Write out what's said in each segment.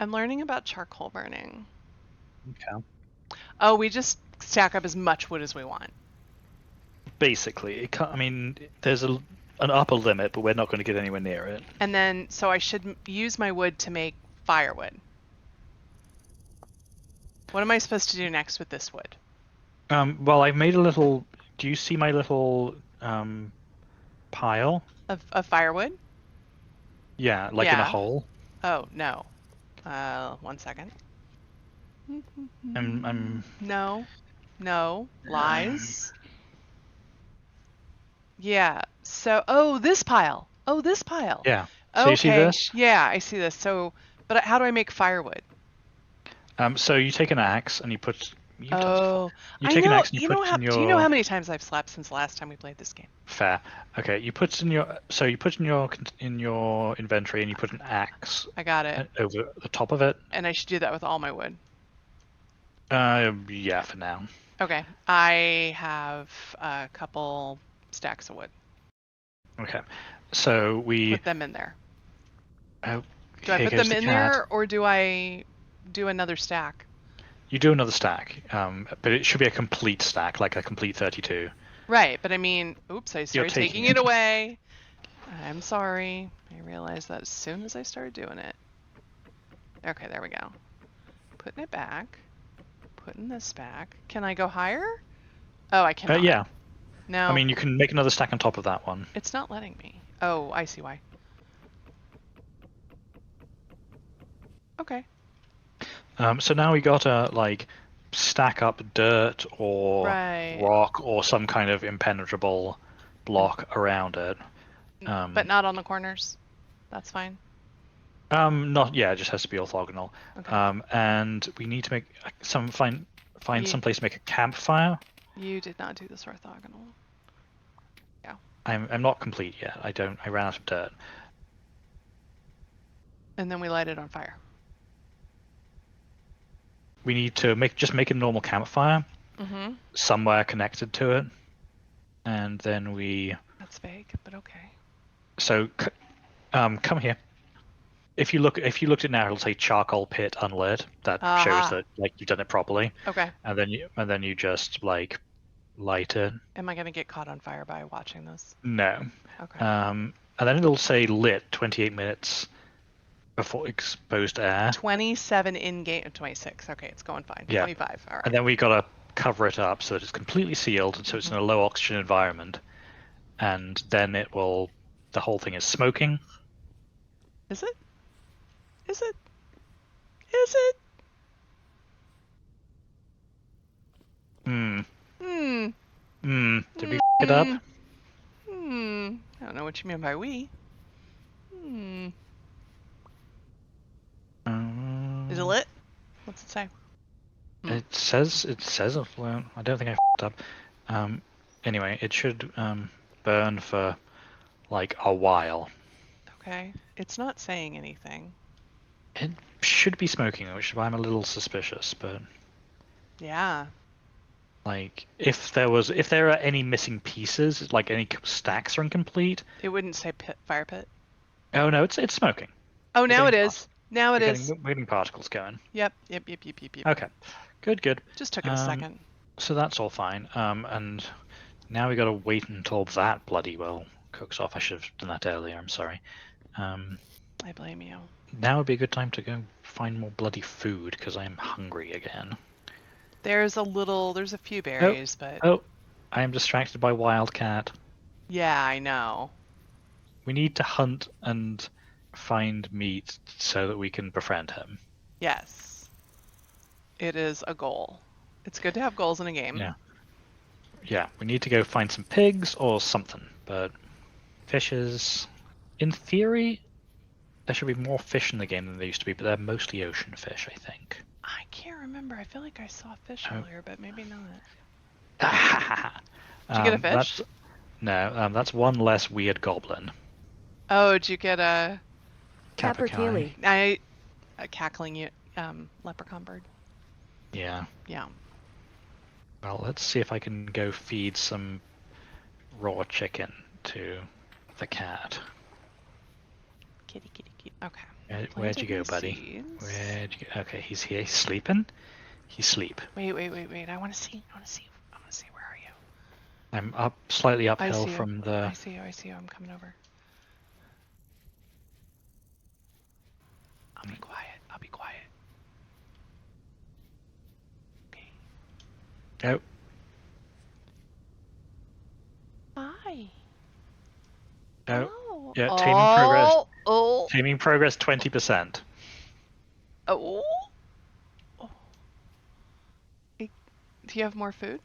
I'm learning about charcoal burning. Okay. Oh, we just stack up as much wood as we want. Basically, it can't, I mean, there's an upper limit, but we're not going to get anywhere near it. And then, so I should use my wood to make firewood. What am I supposed to do next with this wood? Well, I've made a little. Do you see my little pile? Of firewood? Yeah, like in a Yeah. hole. Oh, no. 1 second. I'm No. No. Lies. Yeah. So, oh, this pile. Oh, this pile. yeah. So you see Okay. this? Yeah, I see this. So, but how do I make firewood? So you take an axe and you put. You've done this before. Oh, You I take an know. axe and you You know put how? in Do you know your how many times I've slept since the last time we played this game? fair. Okay, you put in your. So you put in your inventory and you put an axe I got it. over the top of it. And I should do that with all my wood. Yeah, for now. Okay. I have a couple stacks of wood. Okay, so we Put them in there. Oh, Do I here put goes them the in cat. there or do I do another stack? You do another stack, but it should be a complete stack, like a complete 32. Right, but I mean, oops, I started taking taking it away. I'm sorry. I realized that as soon as I started doing it. Okay, there we go. Putting it back. Putting this back. Can I go higher? Oh, I cannot. Yeah. No. I mean, you can make another stack on top of that one. It's not letting me. Oh, I see why. Okay. So now we gotta like stack up dirt or Right. rock or some kind of impenetrable block around it. But not on the corners. That's fine. Not yeah, it just has to be orthogonal. Okay. And we need to make find some place to make a campfire. You did not do this orthogonal. Yeah. I'm not complete yet. I ran out of dirt. And then we light it on fire. We need to make a normal campfire somewhere connected to it, and then we. That's vague, but okay. So, come here. If you looked at now, it'll say charcoal pit unlit. That shows that like you've done it properly. Okay. And then you just like light it. Am I gonna get caught on fire by watching this? No. Okay. And then it'll say lit 28 minutes before exposed air. 27 in game. 26. Okay, it's going fine. Yeah. 25. All right. And then we gotta cover it up so that it's completely sealed and so it's in a low oxygen environment. And then the whole thing is smoking. Is it? Is it? Is it? Did we f it up? I don't know what you mean by we. Is it lit? What's it say? It says well, I don't think I f***ed up. Anyway, it should burn for like a while. Okay. It's not saying anything. It should be smoking, which is why I'm a little suspicious, but Yeah. like if there are any missing pieces, like any stacks are incomplete. It wouldn't say fire pit. Oh no, it's smoking. Oh, now it is. Now it is. We're getting particles going. Yep. Okay. Good. Just took it a second. So that's all fine. And now we gotta wait until that bloody well cooks off. I should have done that earlier, I'm sorry. I blame you. Now would be a good time to go find more bloody food, because I am hungry again. There's a few berries, but... Oh, I am distracted by Wildcat. Yeah, I know. We need to hunt and find meat so that we can befriend him. Yes. It is a goal. It's good to have goals in a game. Yeah, we need to go find some pigs or something, but fishes... In theory, there should be more fish in the game than there used to be, but they're mostly ocean fish, I think. I can't remember. I feel like I saw fish earlier, but maybe not. Did you get a fish? No, that's one less weird goblin. Oh, did you get a... Capercaillie. A cackling leprechaun bird. Yeah. Yeah. Well, let's see if I can go feed some raw chicken to the cat. Kitty. Okay. Where'd you go, buddy? Seeds. Where'd you go? Okay, he's here. He's sleeping. He's asleep. Wait. I want to see. Where are you? I'm up, slightly uphill I see from the... I see you. I'm coming over. I'll be quiet. Okay. Oh. Hi. Oh. Oh. Yeah, taming progress. Oh. Taming progress 20%. Oh. Hey, do you have more food?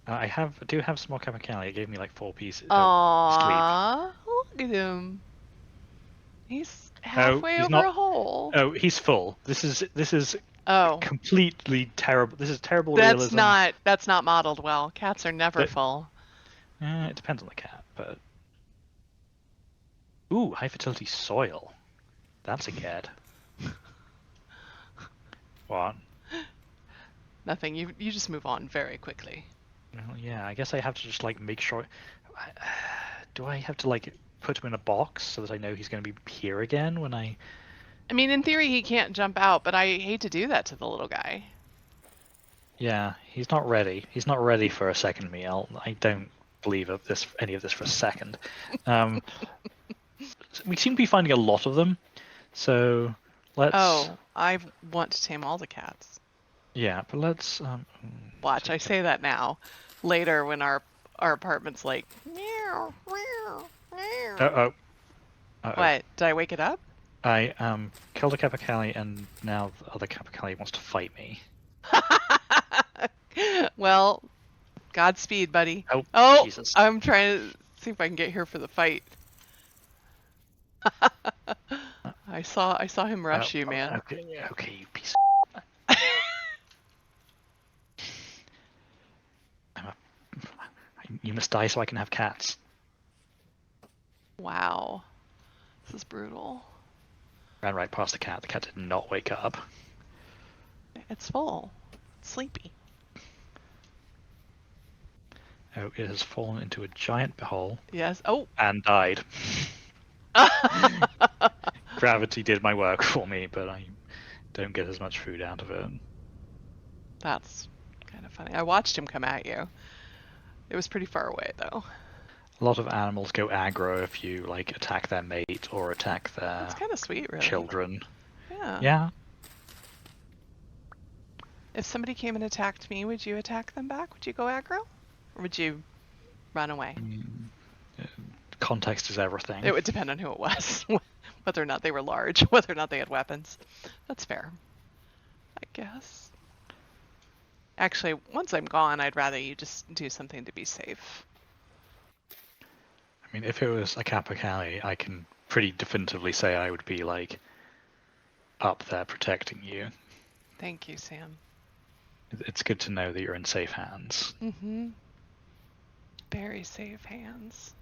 I do have some more capercaillie. It gave me like 4 pieces. Aww. Look at him. He's halfway over a hole. Oh, he's full. This is Oh. completely terrible. This is terrible That's realism. That's not modeled well. Cats are never full. It depends on the cat, but... Ooh, high fertility soil. That's a get. What? Nothing. You just move on very quickly. Well, yeah, I guess I have to just like make sure... Do I have to like put him in a box so that I know he's going to be here again when I... I mean, in theory, he can't jump out, but I hate to do that to the little guy. Yeah, he's not ready. He's not ready for a second meal. I don't believe any of this for a second. We seem to be finding a lot of them, so let's... Oh, I want to tame all the cats. Yeah, but let's... Watch, I say that now. Later, when our apartment's like... Meow, meow, meow. Uh-oh. What? Did I wake it up? I killed a capercaillie, and now the other capercaillie wants to fight me. Well, Godspeed, buddy. Oh, Jesus. I'm trying to see if I can get here for the fight. I saw him rush you, man. Okay, you piece of... You must die so I can have cats. Wow. This is brutal. Ran right past the cat. The cat did not wake up. It's full. It's sleepy. Oh, it has fallen into a giant hole. Yes. Oh. And died. Gravity did my work for me, but I don't get as much food out of it. That's kind of funny. I watched him come at you. It was pretty far away, though. A lot of animals go aggro if you like attack their mate or attack their That's kind of sweet, really. children. Yeah. Yeah. If somebody came and attacked me, would you attack them back? Would you go aggro? Or would you run away? Context is everything. It would depend on who it was. Whether or not they were large, whether or not they had weapons. That's fair. I guess. Actually, once I'm gone, I'd rather you just do something to be safe. I mean, if it was a capercaillie, I can pretty definitively say I would be, like, up there protecting you. Thank you, Sam. It's good to know that you're in safe hands. Mm-hmm. Very safe hands.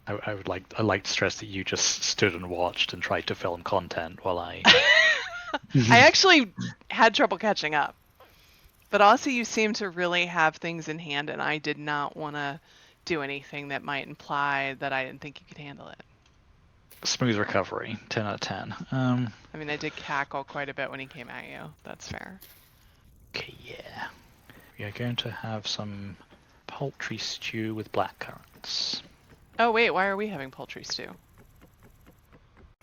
I'd like to stress that you just stood and watched and tried to film content while I... I actually had trouble catching up. But also you seem to really have things in hand, and I did not want to do anything that might imply that I didn't think you could handle it. Smooth recovery, 10 out of 10. I mean, I did cackle quite a bit when he came at you. That's fair. Okay, yeah. We are going to have some poultry stew with blackcurrants. Oh, wait, why are we having poultry stew?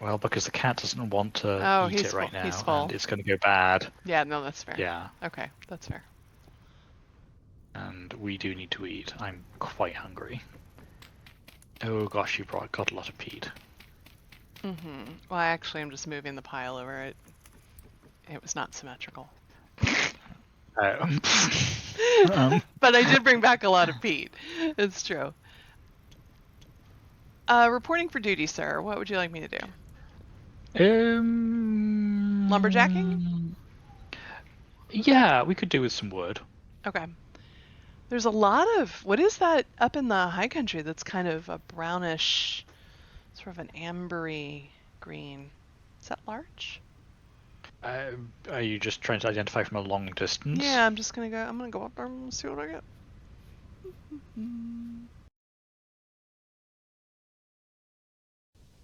Well, because the cat doesn't want to eat it right now, he's full. and it's going to go bad. Yeah, no, that's fair. Yeah. Okay, that's fair. And we do need to eat. I'm quite hungry. Oh gosh, you got a lot of peat. Mm-hmm. Well, actually, I'm just moving the pile over it. It was not symmetrical. But I did bring back a lot of peat. It's true. Reporting for duty, sir. What would you like me to do? Lumberjacking? Yeah, we could do with some wood. Okay. There's a lot of... What is that up in the high country that's kind of a brownish, sort of an ambery green? Is that larch? Are you just trying to identify from a long distance? Yeah, I'm gonna go up there and see what I get.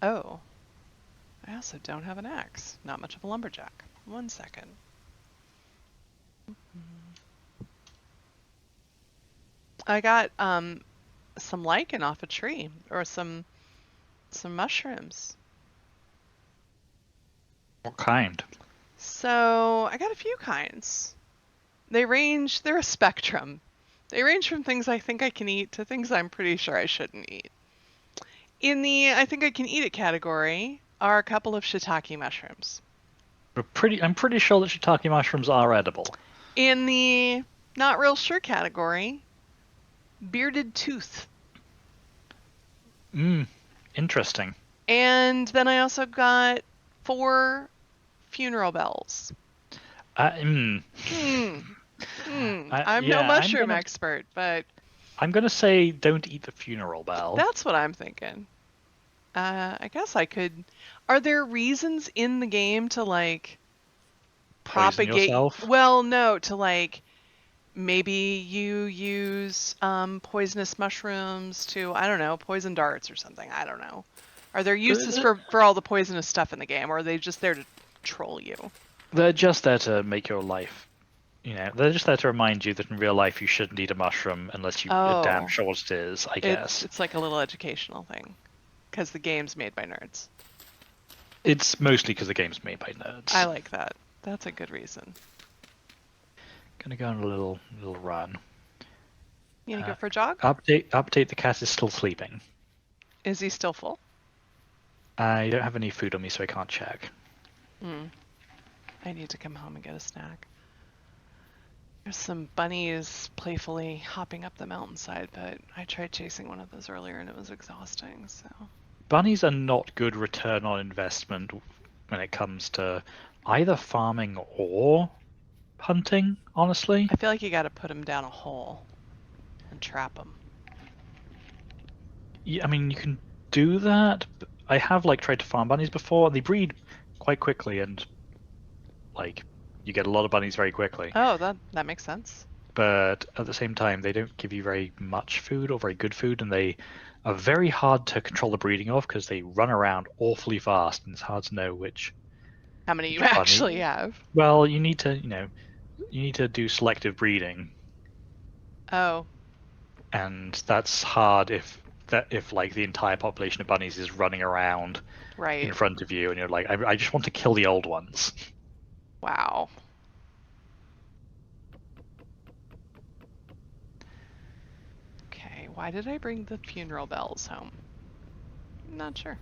Oh. I also don't have an axe. Not much of a lumberjack. 1 second. I got some lichen off a tree, or some mushrooms. What kind? So I got a few kinds. They're a spectrum. They range from things I think I can eat to things I'm pretty sure I shouldn't eat. In the I think I can eat it category are a couple of shiitake mushrooms. I'm pretty sure that shiitake mushrooms are edible. In the not real sure category, bearded tooth. Interesting. And then I also got 4 funeral bells. I'm no mushroom expert, but I'm gonna say don't eat the funeral bell. That's what I'm thinking. I guess I could. Are there reasons in the game to like propagate? Poison yourself? Well, no, to like maybe you use poisonous mushrooms to, I don't know, poison darts or something. I don't know. Are there uses for all the poisonous stuff in the game, or are they just there to troll you? They're just there to make your life. They're just there to remind you that in real life you shouldn't eat a mushroom unless you're damn sure what it is, I guess. It's like a little educational thing. Because the game's made by nerds. It's mostly because the game's made by nerds. I like that. That's a good reason. Gonna go on a little run. You gonna go for a jog? Update, the cat is still sleeping. Is he still full? I don't have any food on me, so I can't check. I need to come home and get a snack. There's some bunnies playfully hopping up the mountainside, but I tried chasing one of those earlier and it was exhausting, so... Bunnies are not good return on investment when it comes to either farming or hunting, honestly. I feel like you gotta put them down a hole and trap them. Yeah, I mean, you can do that. But I have tried to farm bunnies before, and they breed quite quickly, and you get a lot of bunnies very quickly. Oh, that makes sense. But at the same time, they don't give you very much food or very good food, and they are very hard to control the breeding of because they run around awfully fast, and it's hard to know how many you actually have. Well, you need to do selective breeding. Oh. And that's hard if the entire population of bunnies is running around in front of you, and you're like, I just want to kill the old ones. Wow. Okay, why did I bring the funeral bells home? I'm not sure.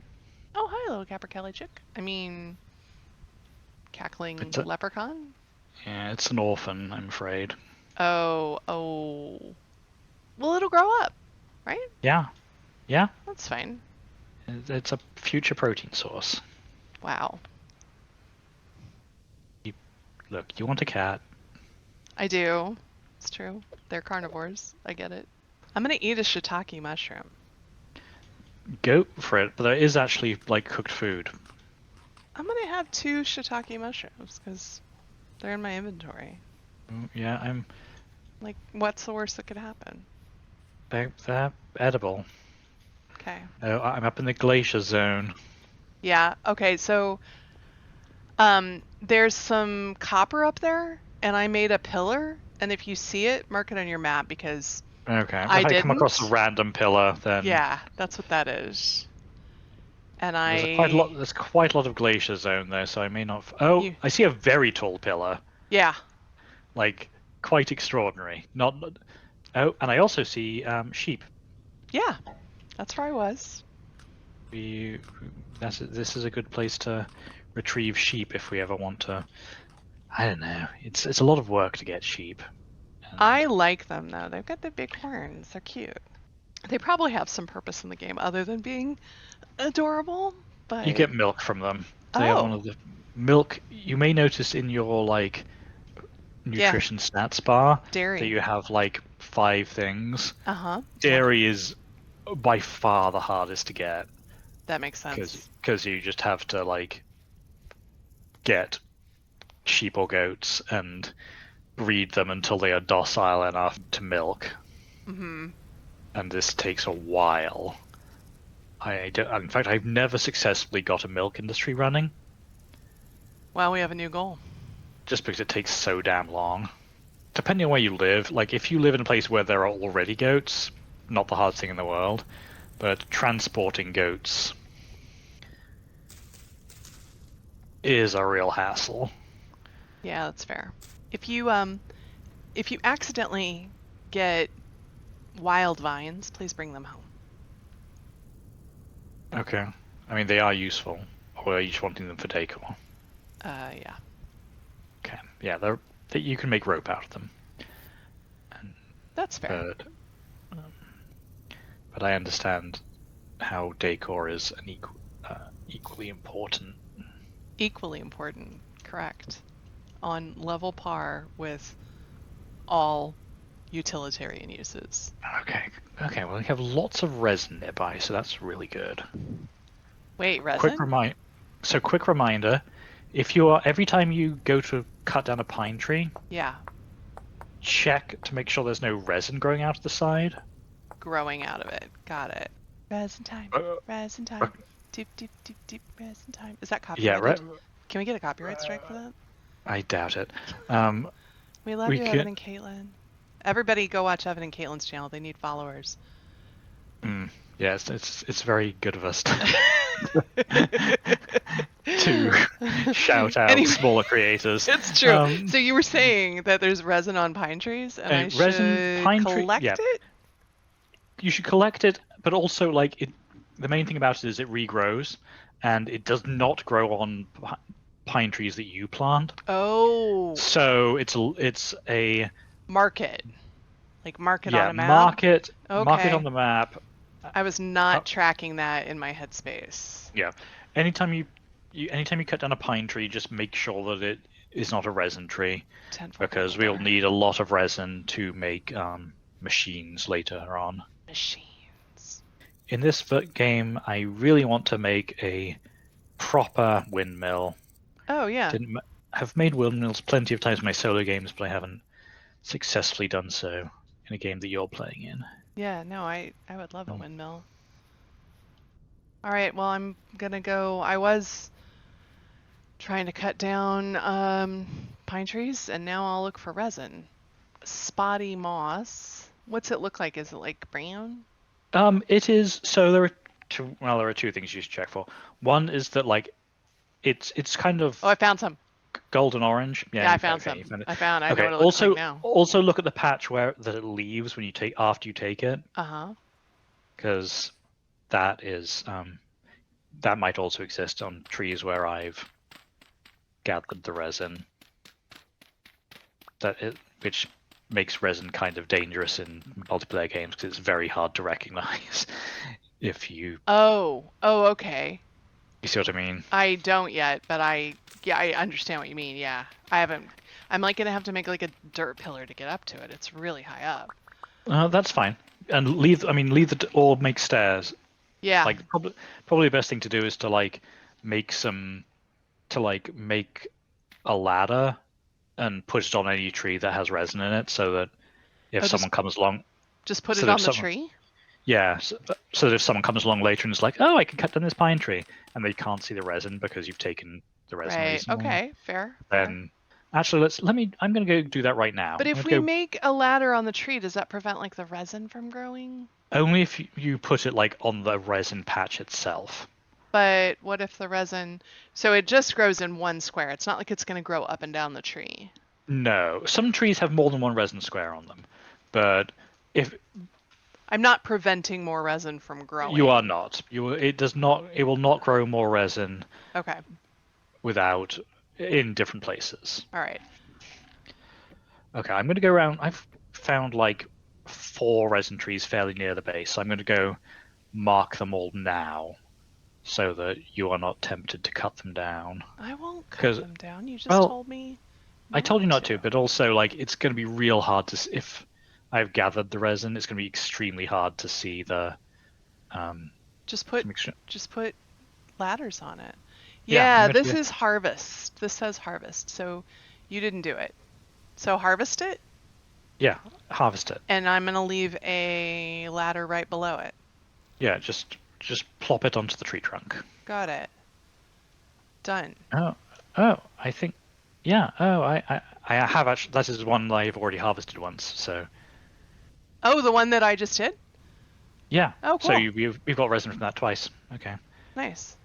Oh, hi, little capercaillie chick. I mean, cackling leprechaun? Yeah, it's an orphan, I'm afraid. Oh. Well, it'll grow up, right? Yeah. That's fine. It's a future protein source. Wow. Look, you want a cat. I do. It's true. They're carnivores. I get it. I'm gonna eat a shiitake mushroom. Go for it, but there is actually cooked food. I'm gonna have 2 shiitake mushrooms because they're in my inventory. Yeah, I'm... what's the worst that could happen? They're edible. Okay. Oh, I'm up in the glacier zone. Yeah, okay, so... there's some copper up there, and I made a pillar, and if you see it, mark it on your map, because... Okay, if I come across a random pillar, then... Yeah, that's what that is. And There's quite a lot of glacier zone there, so I may not... I see a very tall pillar. Yeah. Quite extraordinary. Oh, and I also see sheep. Yeah, that's where I was. This is a good place to retrieve sheep if we ever want to... I don't know. It's a lot of work to get sheep. I like them, though. They've got the big horns. They're cute. They probably have some purpose in the game other than being adorable, but... You get milk from them. They are one of the... Milk, you may notice in your, nutrition stats bar... Dairy. That you have, 5 things. Uh-huh. Dairy is by far the hardest to get. That makes sense. Because you just have to, get sheep or goats and breed them until they are docile enough to milk. Mm-hmm. And this takes a while. I don't, in fact, I've never successfully got a milk industry running, Well, we have a new goal. just because it takes so damn long. Depending on where you live, like if you live in a place where there are already goats, not the hardest thing in the world, but transporting goats is a real hassle. Yeah, that's fair. If you accidentally get wild vines, please bring them home. Okay. I mean, they are useful, or are you just wanting them for decor? Yeah. Okay. Yeah, you can make rope out of them. That's fair. But I understand how decor is equally important. Equally important, correct. On level par with all utilitarian uses. Okay. Okay. Well, we have lots of resin nearby, so that's really good. Wait, resin? Quick reminder: if you are every time you go to cut down a pine tree, Yeah. check to make sure there's no resin growing out of the side. Growing out of it. Got it. Resin time. Resin time. Deep, deep, deep, deep resin time. Is that Yeah, copyrighted? Can we get a copyright strike for that? I doubt it. We love you, Evan and Caitlin. Everybody go watch Evan and Caitlin's channel. They need followers. Yeah, it's very good of us to shout out smaller creators. It's true. So you were saying that there's resin on pine trees, and I should collect it? You should collect it, but also the main thing about it is it regrows, and it does not grow on pine trees that you plant. Oh. So it's a market. Like market on a map? Market on the map. I was not tracking that in my headspace. Yeah. Anytime you cut down a pine tree, just make sure that it is not a resin tree, because we'll need a lot of resin to make machines later on. Machines. In this game, I really want to make a proper windmill. Oh, yeah. I've made windmills plenty of times in my solo games, but I haven't successfully done so in a game that you're playing in. Yeah, no, I would love a windmill. All right, well, I'm gonna go. I was trying to cut down pine trees, and now I'll look for resin. Spotty moss. What's it look like? Is it like brown? It is. So there are two things you should check for. One is that it's kind of. Oh, I found some. Golden orange. Yeah, I found some. I know what it looks like now. Also look at the patch that it leaves after you take it. Because that is that might also exist on trees where I've gathered the resin. Which makes resin kind of dangerous in multiplayer games because it's very hard to recognize if you. Oh, okay. You see what I mean? I don't yet, but I understand what you mean. Yeah, I haven't. I'm gonna have to make a dirt pillar to get up to it. It's really high up. That's fine. And or make stairs. Yeah. Probably the best thing to do is to make a ladder and put it on any tree that has resin in it, so that if someone comes along, just put it on the tree. Yeah, so that if someone comes along later and is like, "Oh, I can cut down this pine tree," and they can't see the resin because you've taken the resin. Right. Okay. Fair. Then, actually, I'm going to go do that right now. But if we make a ladder on the tree, does that prevent the resin from growing? Only if you put it on the resin patch itself. But what if the resin? So it just grows in one square. It's not like it's going to grow up and down the tree. No, some trees have more than one resin square on them, but if I'm not preventing more resin from growing. You are not. It will not grow more resin. Okay. In different places. All right. Okay, I'm going to go around. I've found 4 resin trees fairly near the base. So I'm going to go mark them all now, so that you are not tempted to cut them down. I won't cut them down. You just told me. I told you not to, but also it's going to be real hard to if I've gathered the resin. It's going to be extremely hard to see the. Just put ladders on it. Yeah, this is harvest. This says harvest, so you didn't do it. So harvest it? Yeah, harvest it. And I'm going to leave a ladder right below it. Yeah, just just plop it onto the tree trunk. Got it. Done. Oh, I think, yeah. Oh, I have actually. That is one I've already harvested once. So Oh, the one that I just did? yeah. Oh, So cool. we've got resin from that twice. Okay. Nice.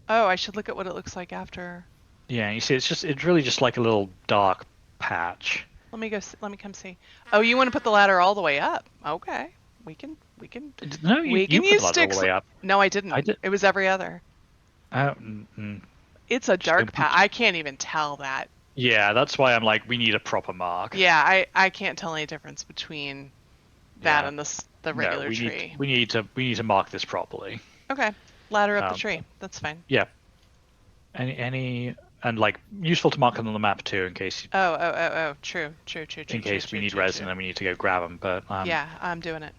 Oh, I should look at what it looks like after. Yeah, you see, it's really just like a little dark patch. Let me go. Let me come see. Oh, you want to put the ladder all the way up? Okay. We can No, we you can put use the ladder all the sticks. way up. No, I didn't. I did. It was every other. Oh, It's a just don't dark patch. I can't even tell that. Yeah, that's why I'm like, we need a proper mark. Yeah, I can't tell any difference between that Yeah. and the No, regular tree. we need to mark this properly. Okay. Ladder up the tree. That's fine. Yeah. Any and like useful to mark them on the map too, in case True. in case we need resin and we need to go grab them. But yeah, I'm doing it.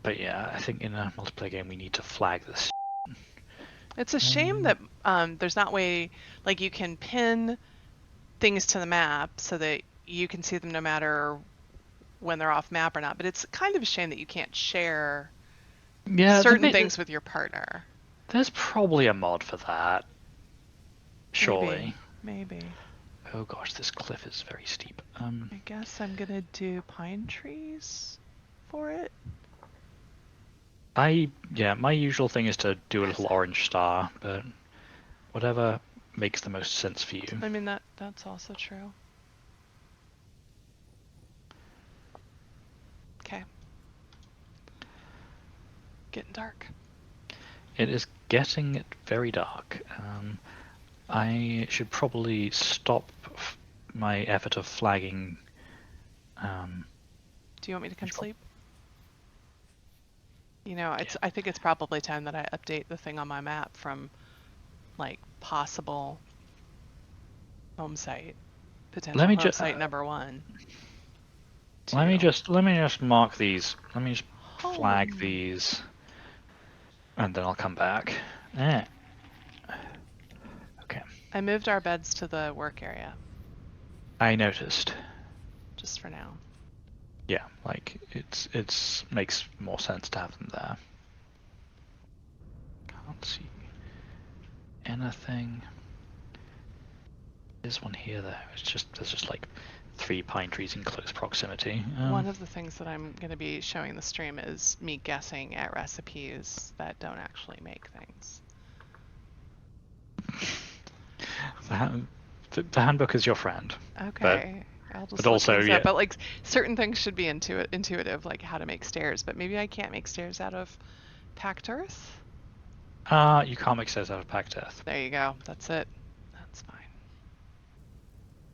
But yeah, I think in a multiplayer game we need to flag this. It's a shame that there's not way like you can pin things to the map so that you can see them no matter when they're off map or not. But it's kind of a shame that you can't share certain things with your partner. There's probably a mod for that. Surely. Maybe. Oh gosh, this cliff is very steep. I guess I'm gonna do pine trees for it. My usual thing is to do a little orange star, but whatever makes the most sense for you. I mean that's also true. Okay. Getting dark. It is getting very dark. I should probably stop my effort of flagging. Do you want me to come sleep? You know, I think it's probably time that I update the thing on my map from like possible home site, potential home site number 1. Let me just mark these. Let me just flag these, and then I'll come back. Okay. I moved our beds to the work area. I noticed. Just for now. Yeah, like it's makes more sense to have them there. Can't see anything. There's one here though. There's just like 3 pine trees in close proximity. One of the things that I'm going to be showing the stream is me guessing at recipes that don't actually make things. The handbook is your friend. Okay. I'll just but also, yeah. But like certain things should be intuitive, like how to make stairs. But maybe I can't make stairs out of packed earth. You can't make stairs out of packed earth. There you go. That's it. That's fine.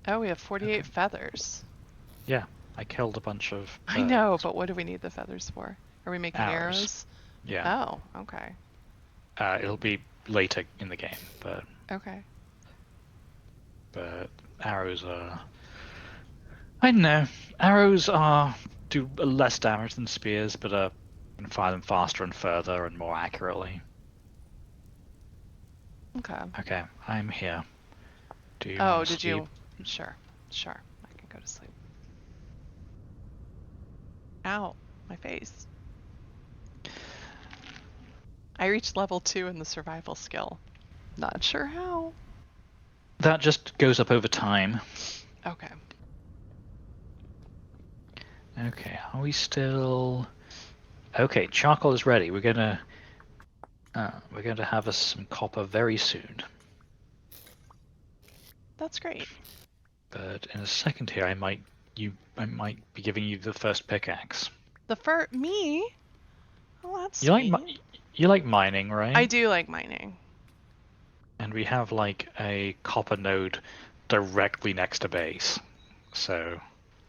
Oh, we have 48 feathers. Yeah, I killed a bunch of. I know, but what do we need the feathers for? Are we making arrows? Yeah. Oh, okay. It'll be later in the game, but. Okay. But arrows are. I don't know. Arrows do less damage than spears, but you can fire them faster and further and more accurately. Okay. Okay, I'm here. Do you? Oh, did you? Sure. I can go to sleep. Ow, my face. I reached level 2 in the survival skill. Not sure how. That just goes up over time. Okay. Okay, are we still? Okay, charcoal is ready. We're gonna have us some copper very soon. That's great. But in a second here, I might be giving you the first pickaxe. Me? Oh, that's you like mining, right? I do like mining. And we have like a copper node directly next to base. So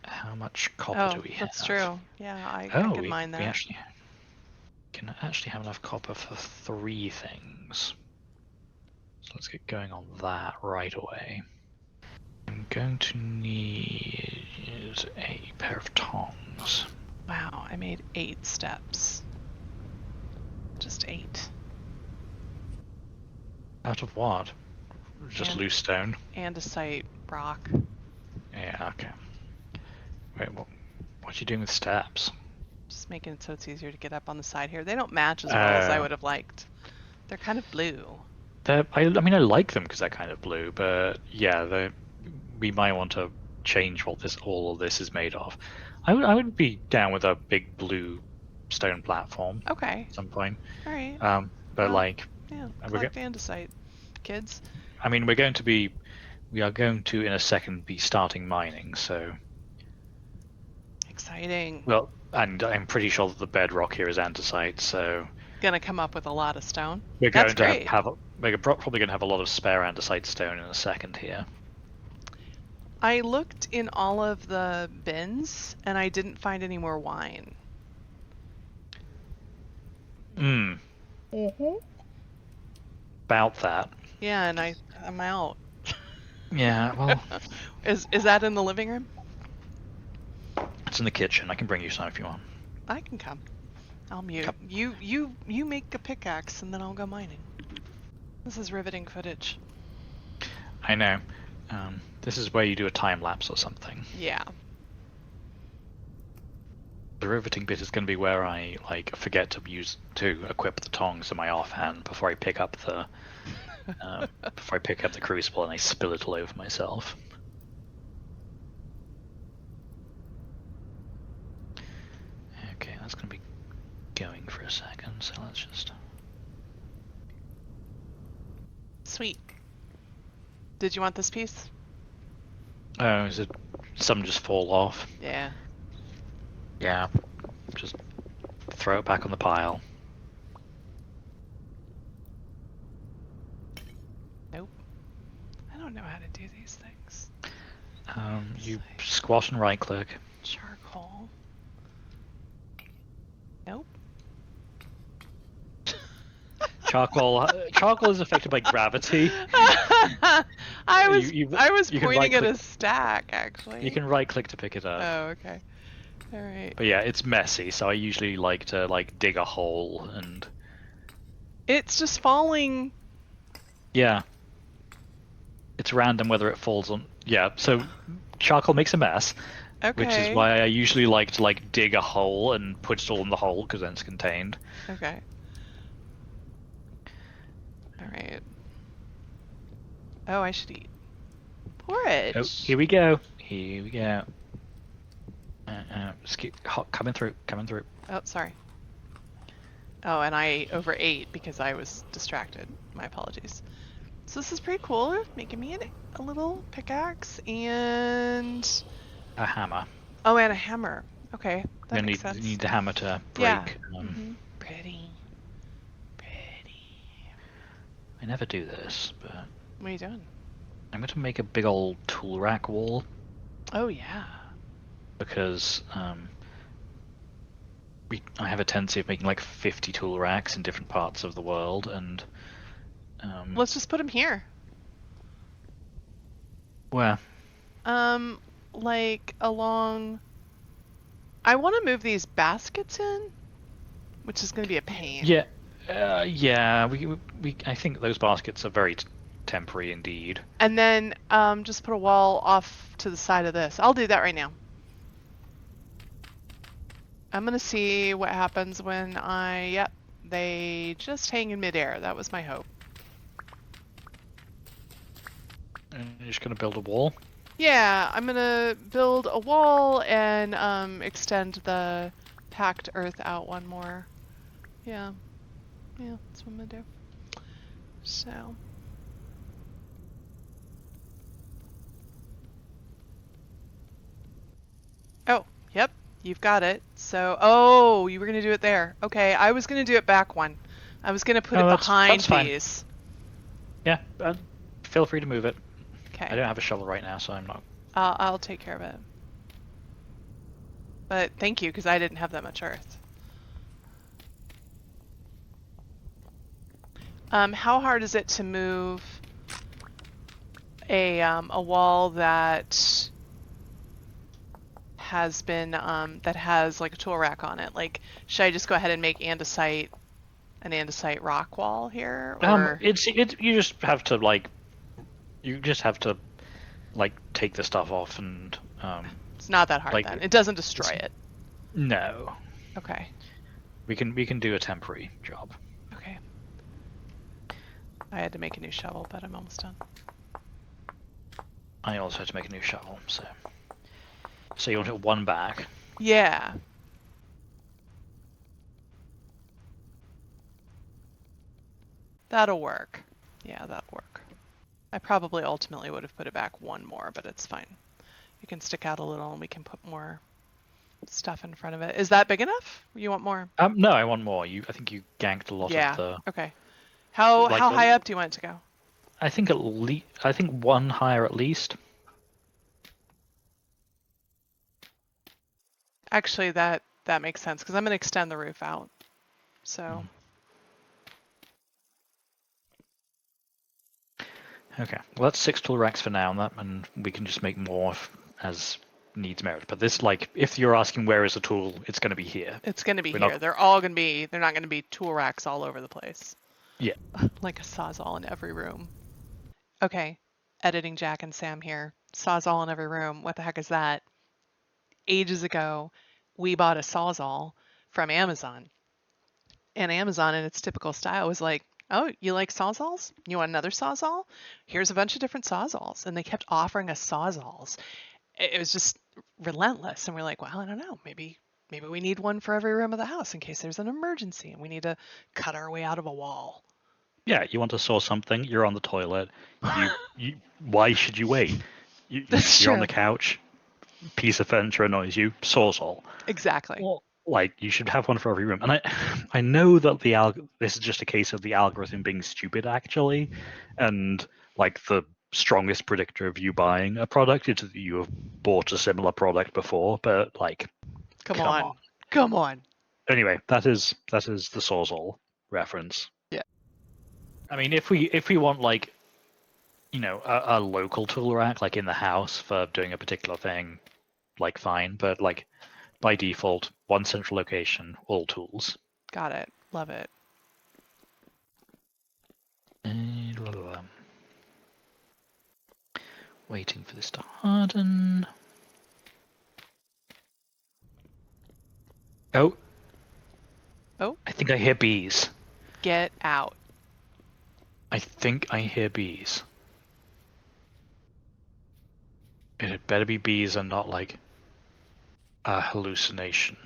how much copper do we have? That's true. Yeah, I can mine that. We can actually have enough copper for 3 things. So let's get going on that right away. I'm going to need a pair of tongs. Wow, I made 8 steps. Just 8. Out of what? Just loose stone? Andesite rock. Yeah, okay. Wait, what are you doing with steps? Just making it so it's easier to get up on the side here. They don't match as well as I would have liked. They're kind of blue. I mean, I like them because they're kind of blue, but yeah, we might want to change what all of this is made of. I would be down with a big blue stone platform. Okay. At some point. All right. But well, like, yeah, collect andesite, kids. I mean, we are going to in a second be starting mining, so. Exciting. Well, and I'm pretty sure that the bedrock here is andesite, so. Gonna come up with a lot of stone. We're That's going great. to have we're probably going to have a lot of spare andesite stone in a second here. I looked in all of the bins and I didn't find any more wine. About that. Yeah, and I'm out. Yeah, well. Is that in the living room? It's in the kitchen. I can bring you some if you want. I can come. I'll mute. You make a pickaxe and then I'll go mining. This is riveting footage. I know. This is where you do a time lapse or something. Yeah. The riveting bit is going to be where I forget to equip the tongs in my offhand before I pick up the crucible and I spill it all over myself. Okay, that's going to be going for a second, so let's just. Sweet. Did you want this piece? Oh, is it some just fall off? Yeah. Yeah. Just throw it back on the pile. Nope. I don't know how to do these things. You squash and right click. Charcoal. Nope. Charcoal is affected by gravity. I was you pointing at a stack, actually. You can right click to pick it up. Oh, okay. All right. But yeah, it's messy, so I usually like to dig a hole and. It's just falling. Yeah. It's random whether it falls on. Yeah, so charcoal makes a mess. Okay. Which is why I usually like to dig a hole and put it all in the hole because then it's contained. Okay. All right. Oh, I should eat porridge. Oh, here we go. Here we go. Just keep coming through. Oh, sorry. Oh, and I overate because I was distracted. My apologies. So this is pretty cool. Making me a little pickaxe and a hammer. Oh, and a hammer. Okay, that makes sense. You need the hammer to break. Yeah. Pretty. I never do this, but. What are you doing? I'm going to make a big old tool rack wall. Oh yeah. Because I have a tendency of making 50 tool racks in different parts of the world, and let's just put them here. Where? Along. I want to move these baskets in, which is going to be a pain. Yeah, yeah. I think those baskets are very temporary indeed. And then just put a wall off to the side of this. I'll do that right now. I'm gonna see what happens when yep, they just hang in midair. That was my hope. And you're just gonna build a wall? Yeah, I'm gonna build a wall and extend the packed earth out one more. Yeah, that's what I'm gonna do. So. Oh, yep. You've got it. So, you were going to do it there. Okay, I was going to do it back one. I was going to put it behind these. Yeah, feel free to move it. Okay. I don't have a shovel right now, so I'm not. I'll take care of it. But thank you, because I didn't have that much earth. How hard is it to move a wall that has been that has a tool rack on it? Should I just go ahead and make an andesite rock wall here, or you just have to take the stuff off and it's not that hard then. It doesn't destroy it. No. Okay. We can do a temporary job. Okay. I had to make a new shovel, but I'm almost done. I also had to make a new shovel, so you want it one back. Yeah. That'll work. Yeah, that'll work. I probably ultimately would have put it back one more, but it's fine. You can stick out a little and we can put more stuff in front of it. Is that big enough? You want more? No, I want more. I think you ganked a lot of Yeah. the. Okay. How Like high up do you want it to go? I think I think one higher at least. Actually, that makes sense because I'm going to extend the roof out. So. Okay, well that's 6 tool racks for now, and we can just make more as needs merit. But this, like, if you're asking where is the tool, it's going to be here. It's going to be We're here. not... They're all going to be. They're not going to be tool racks all over the place. Yeah. Like a sawzall in every room. Okay, editing Jacq and Sam here. Sawzall in every room. What the heck is that? Ages ago, we bought a sawzall from Amazon. And Amazon, in its typical style, was like, oh, you like sawzalls? You want another sawzall? Here's a bunch of different sawzalls. And they kept offering us sawzalls. It was just relentless. And we're like, well, I don't know. Maybe we need one for every room of the house in case there's an emergency and we need to cut our way out of a wall. Yeah, you want to saw something, you're on the toilet. Why should you wait? You're on the couch, piece of furniture annoys you, sawzall. Exactly. Well, like, you should have one for every room. And I know that this is just a case of the algorithm being stupid, actually, and like the strongest predictor of you buying a product is that you have bought a similar product before. But like, come on. Anyway, that is the sawzall reference. Yeah. I mean, if we want, like, a local tool rack, like in the house for doing a particular thing, like, fine. But like, by default, one central location, all tools. Got it. Love it. Waiting for this to harden. Oh. Oh. I think I hear bees. Get out. I think I hear bees. It had better be bees and not like a hallucination.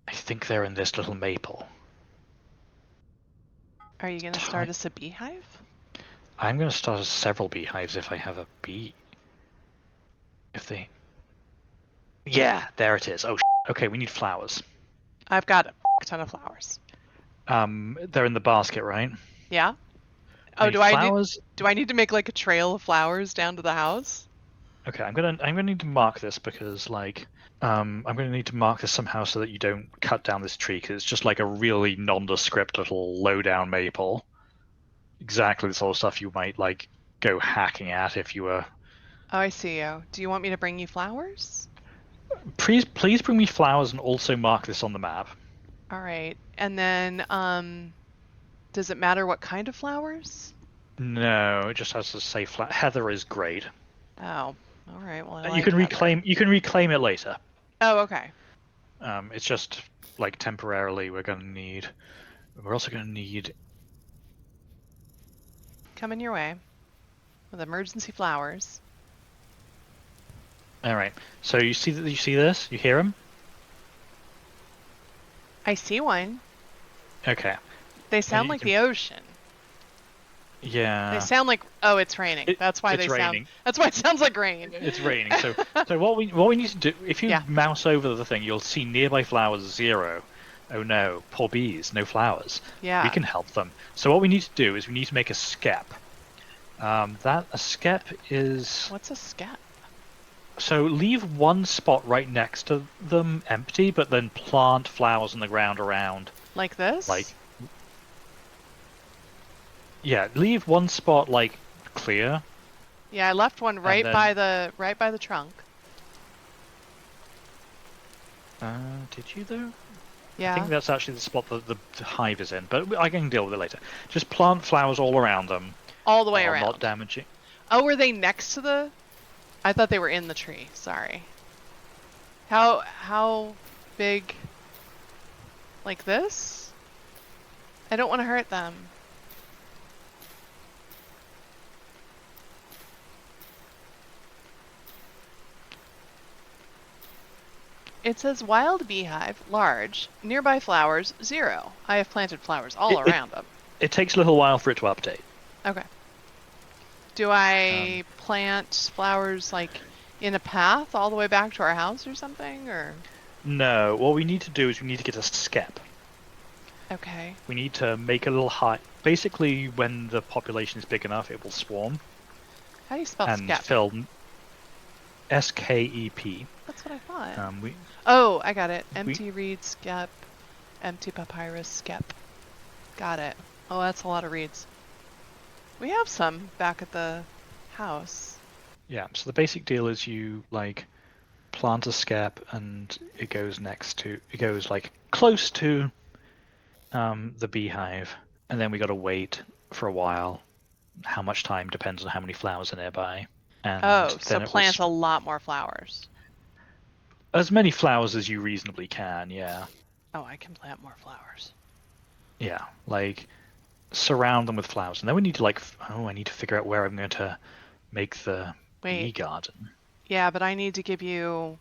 I think they're in this little maple. Are you going to start us a beehive? I'm going to start several beehives if I have a bee. Yeah, there it is. Oh, okay, we need flowers. I've got a ton of flowers. They're in the basket, right? Yeah. Oh, do I need to make like a trail of flowers down to the house? Okay, I'm gonna need to mark this because, like, I'm gonna need to mark this somehow so that you don't cut down this tree, because it's just like a really nondescript little low-down maple. Exactly the sort of stuff you might like go hacking at if you were. Oh, I see you. Do you want me to bring you flowers? Please bring me flowers and also mark this on the map. All right. And then, does it matter what kind of flowers? No, it just has to say heather is great. Oh, all right. Well, You can reclaim it later. Oh, okay. It's just like temporarily we're also gonna need. Coming your way with emergency flowers. All right. So you see this? You hear him? I see one. Okay. They sound like the ocean. Yeah. They sound like, oh, it's raining. That's why That's why it sounds like rain. It's raining. So what we need to do, if you mouse over the thing, you'll see nearby flowers 0. Oh no, poor bees, no flowers. Yeah. We can help them. So what we need to do is we need to make a skep. A skep is. What's a skep? So leave one spot right next to them empty, but then plant flowers in the ground around. Like this? Yeah, leave one spot like clear. Yeah, I left one right by the trunk. Did you though? Yeah. I think that's actually the spot that the hive is in, but I can deal with it later. Just plant flowers all around them. All the way around. Not damaging. Oh, were they next to the? I thought they were in the tree. Sorry. How big? Like this? I don't want to hurt them. It says wild beehive, large, nearby flowers, 0. I have planted flowers all around them. It takes a little while for it to update. Okay. Do I plant flowers like in a path all the way back to our house or something, or? No, what we need to do is we need to get a skep. Okay. We need to make a little high. Basically, when the population is big enough, it will swarm. How do you spell and skep? fill SKEP. That's what I thought. We. Oh, I got it. Empty reed skep, empty papyrus skep. Got it. Oh, that's a lot of reeds. We have some back at the house. Yeah, so the basic deal is you like plant a skep and it goes like close to the beehive, and then we got to wait for a while. How much time depends on how many flowers are nearby. And so plant a lot more flowers. As many flowers as you reasonably can, yeah. Oh, I can plant more flowers. Yeah, like surround them with flowers, and then we need to I need to figure out where I'm going to make the bee garden. Yeah, but I need to give you.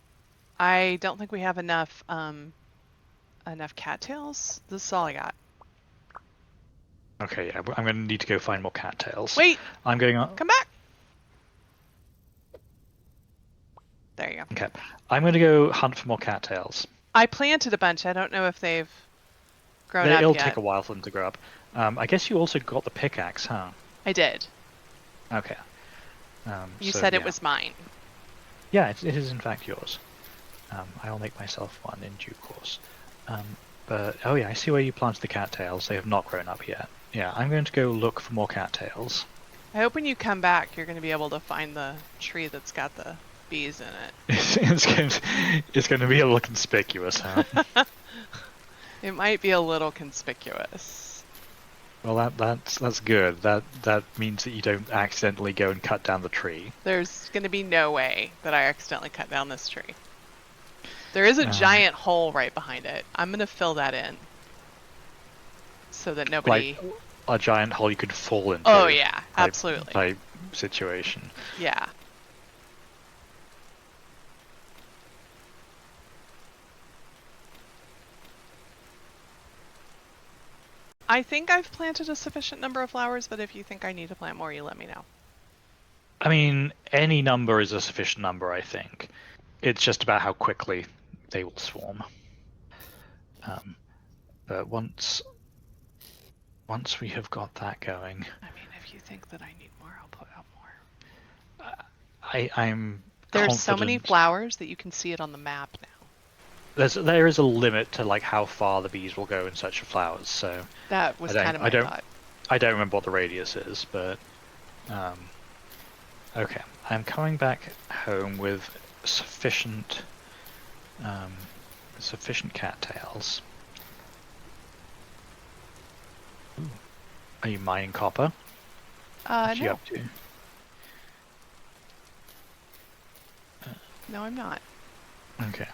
I don't think we have enough cattails. This is all I got. Okay, yeah, I'm going to need to go find more cattails. Wait! I'm going on. Come back! There you go. Okay, I'm going to go hunt for more cattails. I planted a bunch. I don't know if they've grown up yet. It'll take a while for them to grow up. I guess you also got the pickaxe, huh? I did. Okay. You said it was mine. Yeah, it is in fact yours. I'll make myself one in due course. But, oh yeah, I see where you planted the cattails. They have not grown up yet. Yeah, I'm going to go look for more cattails. I hope when you come back, you're going to be able to find the tree that's got the bees in it. It's going to be a little conspicuous, huh? It might be a little conspicuous. Well, that's good. That means that you don't accidentally go and cut down the tree. There's going to be no way that I accidentally cut down this tree. There is a giant hole right behind it. I'm going to fill that in. So that nobody... Like a giant hole you could fall into. Oh, yeah. Absolutely. Type situation. Yeah. I think I've planted a sufficient number of flowers, but if you think I need to plant more, you let me know. I mean, any number is a sufficient number, I think. It's just about how quickly they will swarm. But once we have got that going... I mean, if you think that I need more, I'll put out more. I'm There's confident. so many flowers that you can see it on the map now. There is a limit to like how far the bees will go in search of flowers, so... That was kind of my thought. I don't remember what the radius is, but... okay, I'm coming back home with sufficient cattails. Ooh. Are you mining copper? What are you up to? No, I'm not. Okay.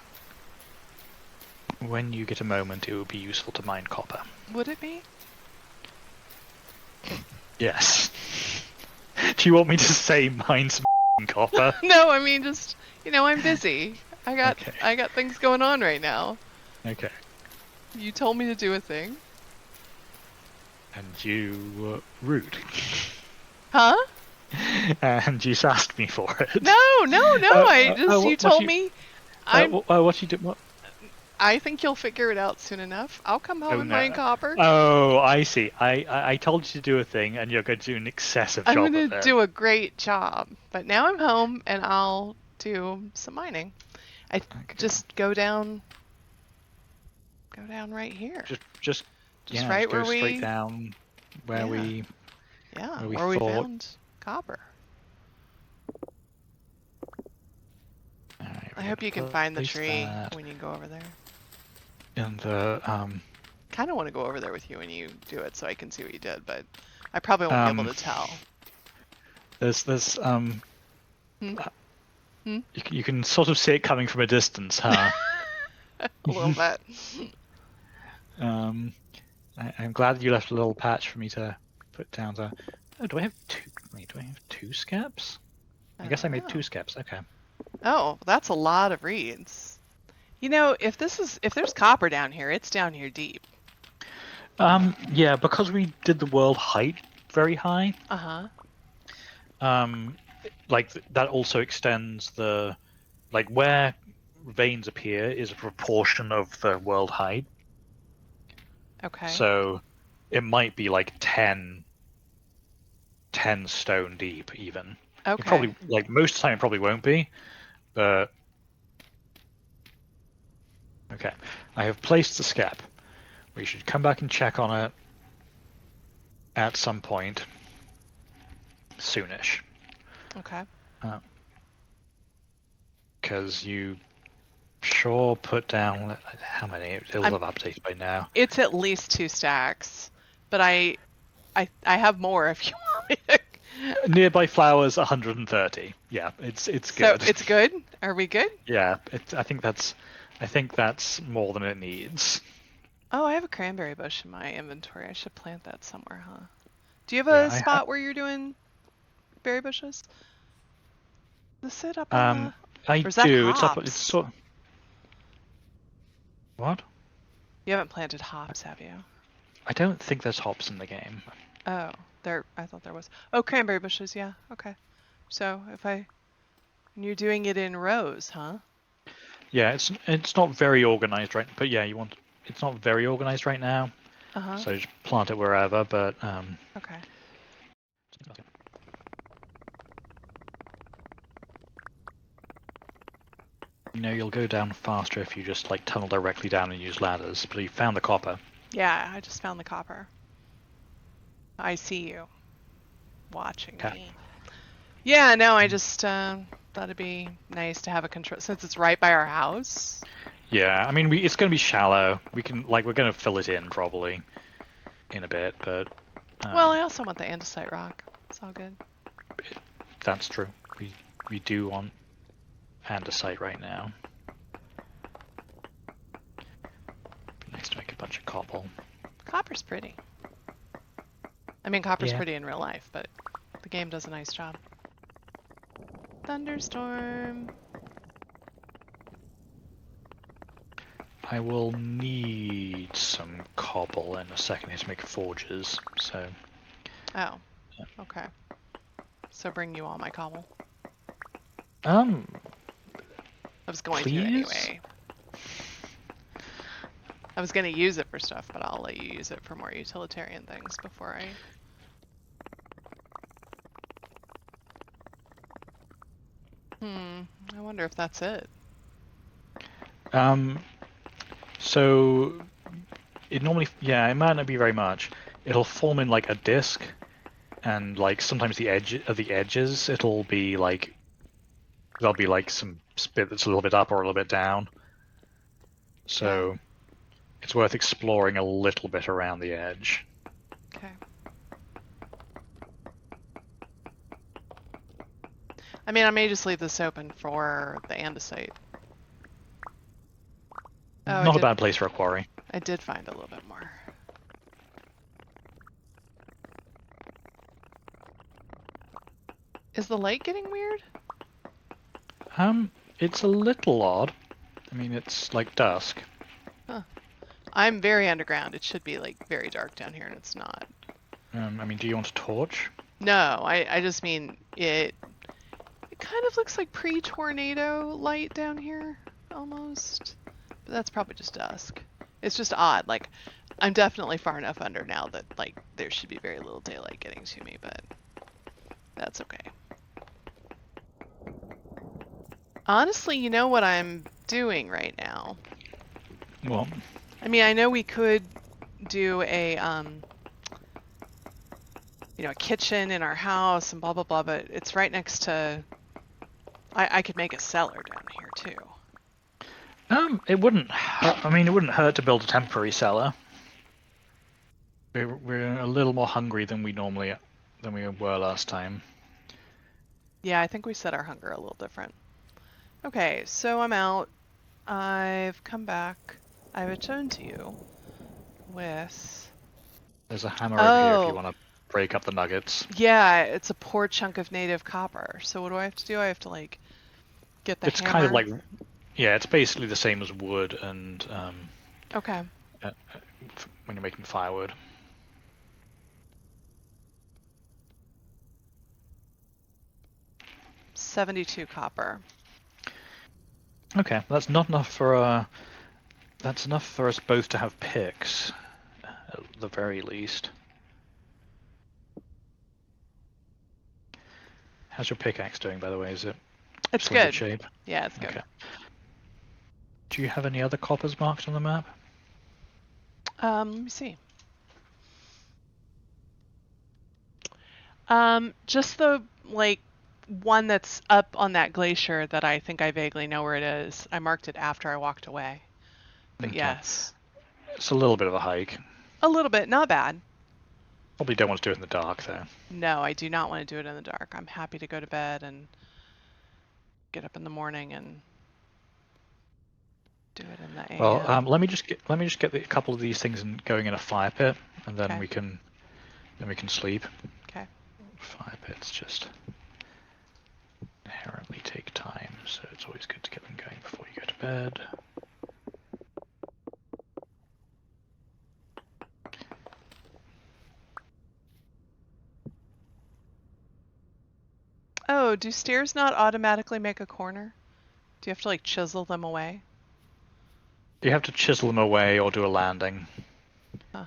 When you get a moment, it would be useful to mine copper. Would it be? Yes. Do you want me to say mine some copper? No, I mean just, I'm busy. I got things going on right now. Okay. You told me to do a thing. And you were rude. Huh? And you asked me for it. No. You told me. What you do? What? I think you'll figure it out soon enough. I'll come home and mine copper. Oh, I see. I told you to do a thing, and you're going to do an excessive job. I'm going to do a great job. But now I'm home, and I'll do some mining. Just go down right here. Just right go where straight down where we found copper. Right, I hope you can find the tree when you go over there. And kind of want to go over there with you when you do it so I can see what you did, but I probably won't be able to tell. There's You can sort of see it coming from a distance, huh? A little bit. I'm glad you left a little patch for me to put down there. Oh, do I have two? Wait, do I have two scaps? I guess I made two scaps. Okay. Oh, that's a lot of reeds. You know, if there's copper down here, it's down here deep. Yeah, because we did the world height very high. Uh-huh. Like that also extends the, like where veins appear is a proportion of the world height. Okay. So it might be like 10 stone deep even. Okay. It probably, like most of the time it probably won't be, but okay. I have placed the scap. We should come back and check on it at some point soonish. Okay. Because you sure put down how many? It'll have updated by now. It's at least 2 stacks, but I have more if you want me to. Nearby flowers 130. Yeah, it's good. So it's good. Are we good? Yeah, I think that's more than it needs. Oh, I have a cranberry bush in my inventory. I should plant that somewhere, huh? Do you have a spot where you're doing berry bushes? Is it up on the? I Or is that do. hops? It's sort. What? You haven't planted hops, have you? I don't think there's hops in the game. Oh, I thought there was. Oh, cranberry bushes. Yeah. Okay. So and you're doing it in rows, huh? Yeah, it's not very organized right, but yeah, it's not very organized right now. Uh-huh. So just plant it wherever, but Okay. you know, you'll go down faster if you just like tunnel directly down and use ladders. But you found the copper. Yeah, I just found the copper. I see you watching me. Yeah, no, I just thought it'd be nice to have a control since it's right by our house. Yeah, I mean, it's going to be shallow. We're going to fill it in probably in a bit, but. Well, I also want the andesite rock. It's all good. That's true. We do want andesite right now. Be nice to make a bunch of cobble. Copper's pretty. I mean, copper's pretty in real life, but the game does a nice job. Thunderstorm. I will need some cobble in a second here to make forges, so. Oh, okay. So bring you all my cobble. I was going please? to anyway. I was going to use it for stuff, but I'll let you use it for more utilitarian things before I... I wonder if that's it. So it normally, yeah, it might not be very much. It'll form in like a disc, and like sometimes the edges, it'll be like there'll be like some bit that's a little bit up or a little bit down. So it's worth exploring a little bit around the edge. Okay. I mean, I may just leave this open for the andesite. Oh, Not a bad place for a quarry. I did find a little bit more. Is the light getting weird? It's a little odd. I mean, it's like dusk. Huh. I'm very underground. It should be like very dark down here, and it's not. I mean, do you want a torch? No, I just mean it kind of looks like pre-tornado light down here, almost. But that's probably just dusk. It's just odd. Like, I'm definitely far enough under now that, like, there should be very little daylight getting to me, but that's okay. Honestly, you know what I'm doing right now? Well, I mean, I know we could do a, you know, a kitchen in our house and blah, blah, blah, but it's right next to... I could make a cellar down here, too. It wouldn't hurt, I mean, it wouldn't hurt to build a temporary cellar. We're a little more hungry than we were last time. Yeah, I think we set our hunger a little different. Okay, so I'm out. I've come back. I've returned to you with... There's a hammer over here if you Oh, want to break up the nuggets. yeah, it's a poor chunk of native copper. So what do I have to do? I have to, like, get the It's kind of hammer? like, yeah, it's basically the same as wood and Okay. uh, when you're making firewood. $72 copper. Okay, that's not enough for that's enough for us both to have picks, at the very least. How's your pickaxe doing, by the way? Is it It's still in good good. shape? Yeah, it's good. Okay. Do you have any other coppers marked on the map? Let me see. Just the, like, one that's up on that glacier that I think I vaguely know where it is. I marked it after I walked away. But Okay. yes. It's a little bit of a hike. A little bit, not bad. Probably don't want to do it in the dark, though. No, I do not want to do it in the dark. I'm happy to go to bed and get up in the morning and do it in the Well, AM. let me just get a couple of these things going in a fire pit, and then Okay. we can sleep. Okay. Fire pits just inherently take time, so it's always good to get them going before you go to bed. Oh, do stairs not automatically make a corner? Do you have to, like, chisel them away? You have to chisel them away or do a landing. Huh.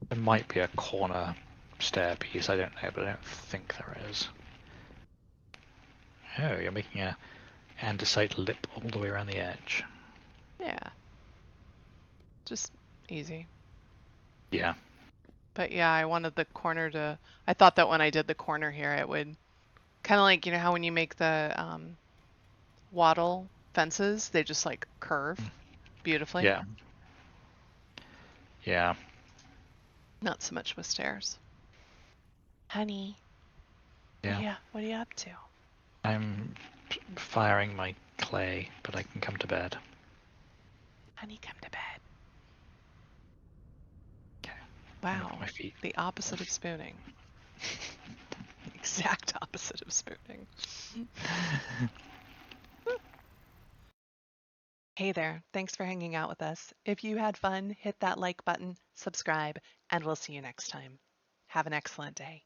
There might be a corner stair piece, I don't know, but I don't think there is. Oh, you're making a andesite lip all the way around the edge. Yeah. Just easy. Yeah. But yeah, I wanted the corner to... I thought that when I did the corner here, it would... Kind of like, you know how when you make the wattle fences, they just, like, curve beautifully? Yeah. Yeah. Not so much with stairs. Honey, Yeah. what are you up to? I'm firing my clay, but I can come to bed. Honey, come to bed. Okay. Wow, My feet. the opposite of spooning. Exact opposite of spooning. Hey there, thanks for hanging out with us. If you had fun, hit that like button, subscribe, and we'll see you next time. Have an excellent day.